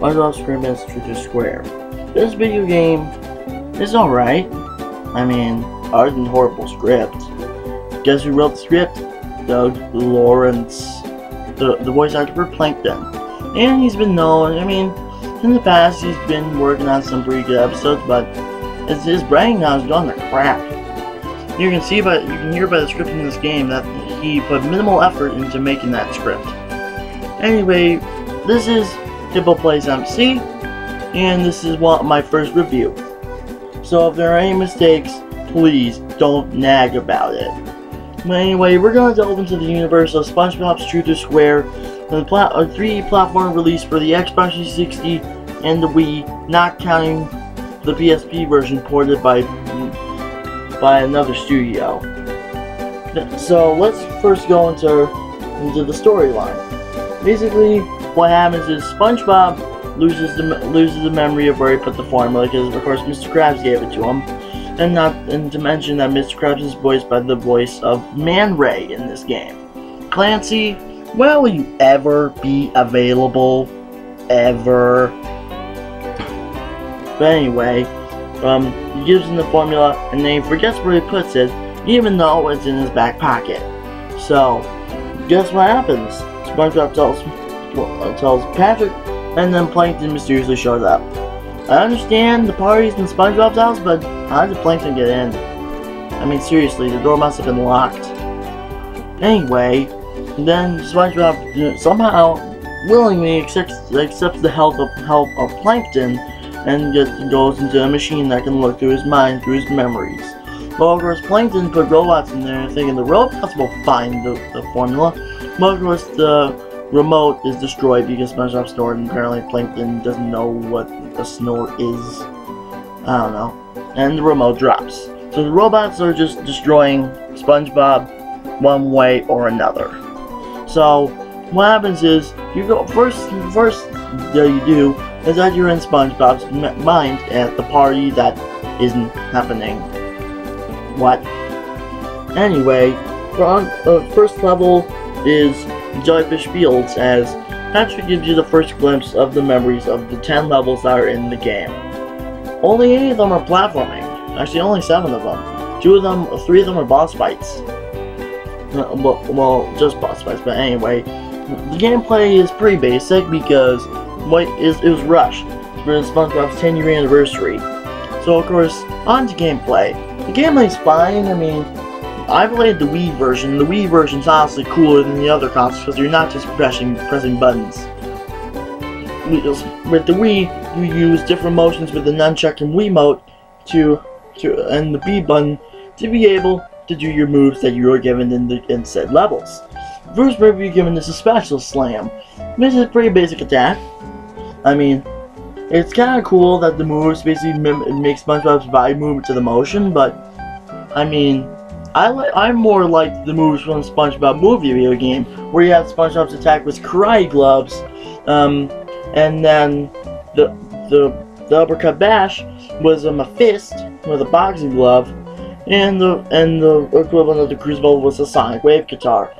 SpongeBob SquarePants Truth or Square. This video game is alright. I mean, other than horrible script. Guess who wrote the script? Doug Lawrence, the voice actor for Plankton. And he's been known, I mean, in the past he's been working on some pretty good episodes, but his brain now has gone to crap. You can hear by the script in this game that he put minimal effort into making that script. Anyway, this is Hippo Plays MC, and this is my first review. So if there are any mistakes, please don't nag about it. But anyway, we're going to delve into the universe of SpongeBob's Truth or Square, a 3D platform release for the Xbox 360 and the Wii, not counting the PSP version ported by another studio. So let's first go into the storyline. Basically, what happens is SpongeBob loses the memory of where he put the formula because, of course, Mr. Krabs gave it to him. And to mention that Mr. Krabs is voiced by the voice of Man Ray in this game. Clancy, when will you ever be available? Ever? But anyway, he gives him the formula and then he forgets where he puts it, even though it's in his back pocket. So, guess what happens? SpongeBob tells Patrick, and then Plankton mysteriously shows up. I understand the party's in SpongeBob's house, but how did Plankton get in? I mean, seriously, the door must have been locked. Anyway, then SpongeBob somehow willingly accepts the help of Plankton and goes into a machine that can look through his mind, through his memories. Well, of course, Plankton put robots in there thinking the robots will find the formula. But of course, the remote is destroyed because SpongeBob snored, and apparently Plankton doesn't know what a snore is. I don't know. And the remote drops. So the robots are just destroying SpongeBob one way or another. So what happens is you go first that you do is that you're in SpongeBob's mind at the party that isn't happening. What? Anyway, the first level is Jellyfish Fields, as Patrick gives you the first glimpse of the memories of the 10 levels that are in the game. Only 8 of them are platforming. Actually, only 7 of them. 3 of them are boss fights. Well, just boss fights, but anyway. The gameplay is pretty basic because it was rushed for SpongeBob's 10-year anniversary. So, of course, on to gameplay. The gameplay's fine. I mean, I played the Wii version. The Wii version's honestly cooler than the other consoles because you're not just pressing buttons. With the Wii, you use different motions with the nunchuck and Wiimote and the B button to be able to do your moves that you were given in said levels. First move you're given is a Spatula Slam. This is a pretty basic attack. I mean, it's kind of cool that the moves basically make SpongeBob's body move to the motion, but I mean, I more like the moves from the SpongeBob Movie video game, where you have SpongeBob's attack with karate gloves, and then the uppercut bash was a fist with a boxing glove, and the equivalent of the crucible was a sonic wave guitar.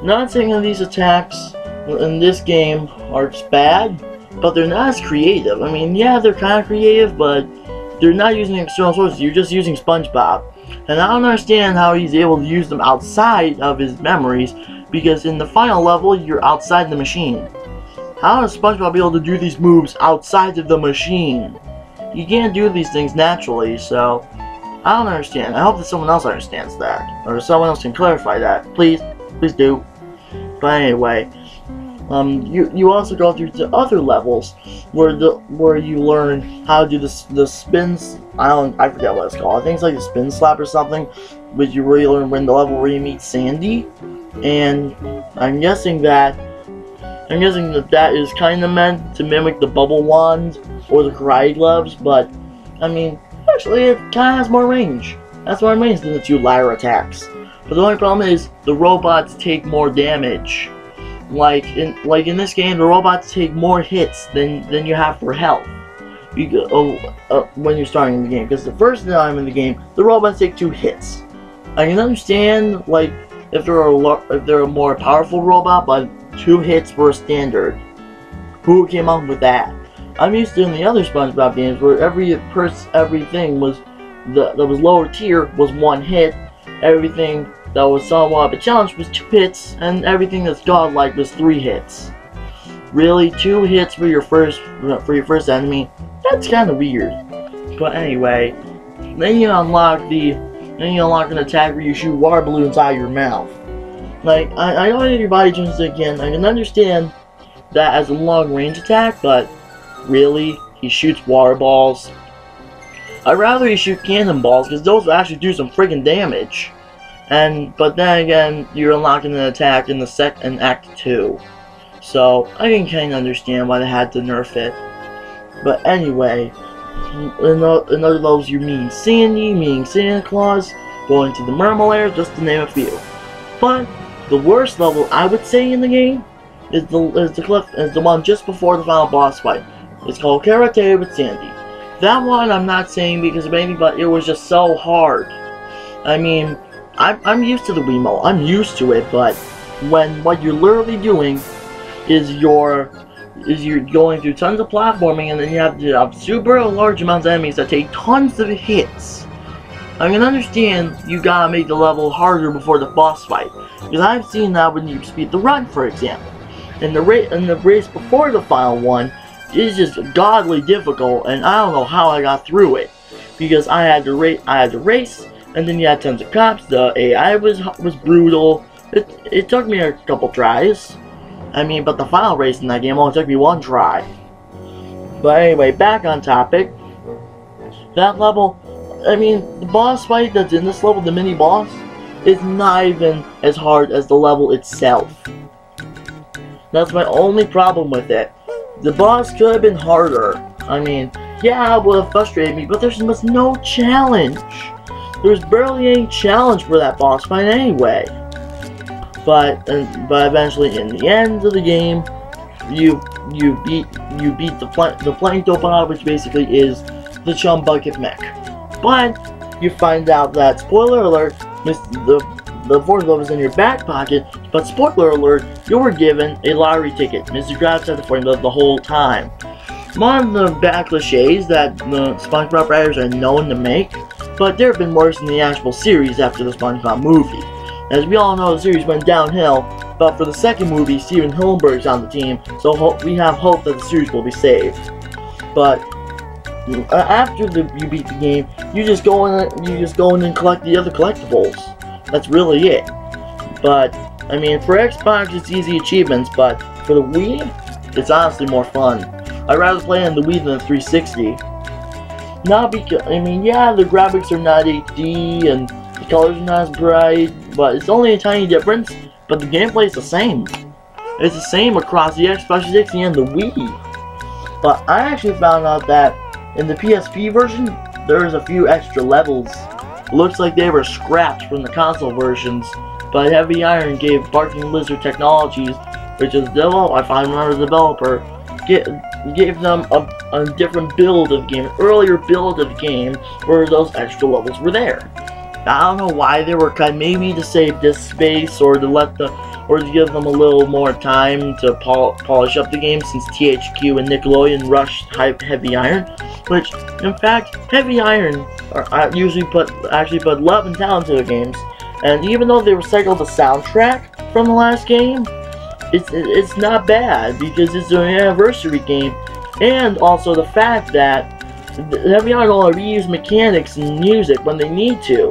Not saying that these attacks in this game are bad, but they're not as creative. I mean, yeah, they're kind of creative, but they're not using external sources. You're just using SpongeBob. And I don't understand how he's able to use them outside of his memories, because in the final level, you're outside the machine. How does SpongeBob be able to do these moves outside of the machine? You can't do these things naturally, so I don't understand. I hope that someone else understands that, or someone else can clarify that. Please do. But anyway, you also go through the other levels where you learn how to do the spins. I forget what it's called. I think it's like a spin slap or something, which you really learn when the level where you meet Sandy. And I'm guessing that is kind of meant to mimic the bubble wand or the karate gloves, but I mean, actually it kind of has more range. That's more range than the 2 ladder attacks. But the only problem is the robots take more damage. Like in this game, the robots take more hits than you have for health. When you're starting the game, because the first time in the game, the robots take 2 hits. I can understand like if they're a more powerful robot, but 2 hits were standard. Who came up with that? I'm used to in the other SpongeBob games where everything was that was lower tier was 1 hit, everything that was somewhat of a challenge was 2 hits, and everything that's godlike was 3 hits. Really, 2 hits for your first enemy? That's kind of weird. But anyway, then you unlock an attack where you shoot water balloons out of your mouth. Like, I know everybody turns it again. I can understand that as a long range attack, but really, he shoots water balls. I'd rather he shoot cannonballs because those will actually do some friggin' damage. But then again, you're unlocking an attack in the Act 2. So I can kinda understand why they had to nerf it. But anyway, in other levels you meeting Sandy, meeting Santa Claus, going to the Mermalair, just to name a few. But the worst level I would say in the game is the one just before the final boss fight. It's called Karate with Sandy. That one I'm not saying because of anything, but it was just so hard. I mean, I'm used to the Wiimote. I'm used to it, but when what you're literally doing is you're going through tons of platforming, and then you have to have super large amounts of enemies that take tons of hits. I can understand you gotta make the level harder before the boss fight, because I've seen that when you speed the run, for example. And the race before the final one is just godly difficult, and I don't know how I got through it, because I had to race, and then you had tons of cops. The AI was brutal. It took me a couple tries. I mean, but the final race in that game only took me 1 try. But anyway, back on topic. That level, I mean, the boss fight that's in this level, the mini boss, is not even as hard as the level itself. That's my only problem with it. The boss could have been harder. I mean, yeah, it would have frustrated me, but there's almost no challenge. There's barely any challenge for that boss fight anyway. But eventually, in the end of the game, you beat the Planktopod, which basically is the Chum Bucket Mech. But you find out that, spoiler alert, the fourth glove is in your back pocket. But spoiler alert, you were given a lottery ticket. Mr. Krabs had the fourth glove the whole time. One of the bad cliches that the SpongeBob writers are known to make, but there have been worse in the actual series after the SpongeBob movie. As we all know, the series went downhill, but for the second movie, Steven Hillenburg's on the team, so we have hope that the series will be saved. But after you beat the game, you just go in and collect the other collectibles. That's really it. But I mean, for Xbox, it's easy achievements, but for the Wii, it's honestly more fun. I'd rather play on the Wii than the 360. Not because, I mean, yeah, the graphics are not HD and the colors are not as bright, but it's only a tiny difference, but the gameplay is the same. It's the same across the Xbox 360 and the Wii. But I actually found out that in the PSP version, there's a few extra levels. It looks like they were scrapped from the console versions, but Heavy Iron gave Barking Lizard Technologies, which is I finally remember the developer, gave them a different build of the game, an earlier build of the game, where those extra levels were there. I don't know why they were cut, maybe to save disk space, or to give them a little more time to polish up the game, since THQ and Nickelodeon rushed Heavy Iron, which, in fact, Heavy Iron actually put love and talent into the games, and even though they recycled the soundtrack from the last game, it's not bad, because it's an anniversary game, and also the fact that Heavy Iron only reuse mechanics and music when they need to.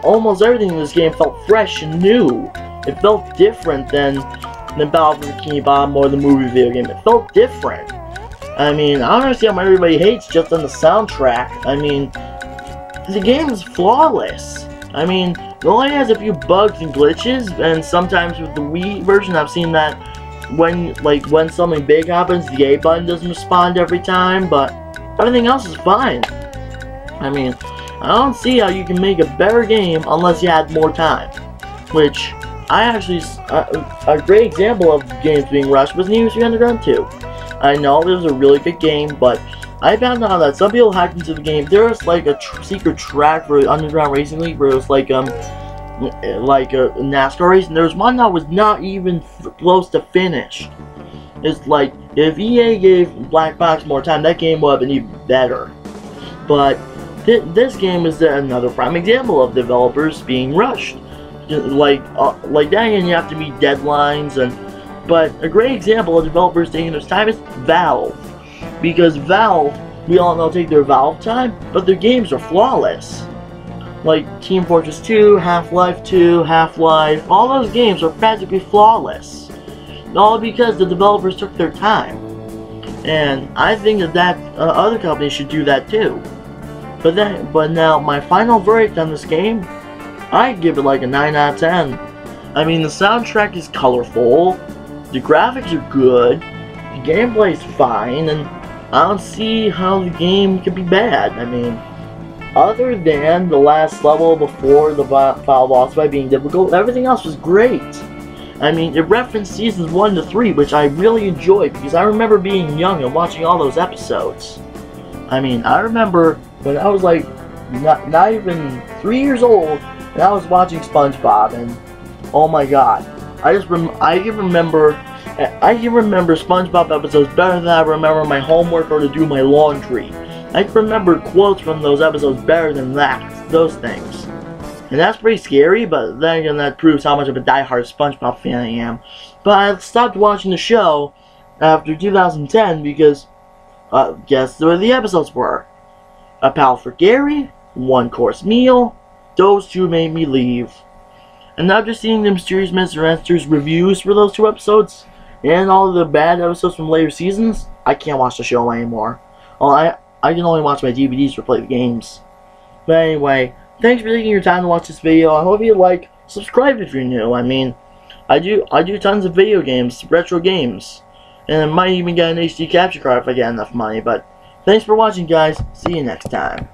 Almost everything in this game felt fresh and new. It felt different than Battle for Bikini Bottom or the movie video game. It felt different. I mean, I don't understand why everybody hates just on the soundtrack. I mean, the game is flawless. I mean, it only has a few bugs and glitches, and sometimes with the Wii version, I've seen that when something big happens, the A button doesn't respond every time, but everything else is fine. I mean, I don't see how you can make a better game unless you had more time. Which, a great example of games being rushed was New 3 Underground 2. I know it was a really good game, but I found out that some people hacked into the game. There was like a secret track for Underground Racing League where it was like a NASCAR race, and there was one that was not even close to finished. It's like If EA gave Black Box more time, that game would have been even better. But this game is another prime example of developers being rushed. Like that, and you have to meet deadlines. But a great example of developers taking their time is Valve, because Valve, we all know, take their Valve time, but their games are flawless. Like Team Fortress 2, Half-Life 2, Half-Life, all those games are practically flawless. All because the developers took their time. And I think that other companies should do that too. But now, my final verdict on this game, I'd give it like a 9 out of 10. I mean, the soundtrack is colorful, the graphics are good, the gameplay is fine, and I don't see how the game could be bad. I mean, other than the last level before the final boss fight being difficult, everything else was great. I mean, it referenced seasons 1 to 3, which I really enjoyed, because I remember being young and watching all those episodes. I mean, I remember when I was like, not even 3 years old, and I was watching SpongeBob, and oh my god, I can remember SpongeBob episodes better than I remember my homework or to do my laundry. I can remember quotes from those episodes better than those things. And that's pretty scary, but then again, that proves how much of a die-hard SpongeBob fan I am. But I stopped watching the show after 2010 because, guess where the episodes were? A Pal for Gary, One Course Meal, those two made me leave. And after seeing the Mysterious Mr. Answers reviews for those 2 episodes, and all the bad episodes from later seasons, I can't watch the show anymore. Well, I can only watch my DVDs or play the games. But anyway, thanks for taking your time to watch this video. I hope you like, subscribe if you're new. I mean, I do tons of video games, retro games. And I might even get an HD capture card if I get enough money. But thanks for watching, guys. See you next time.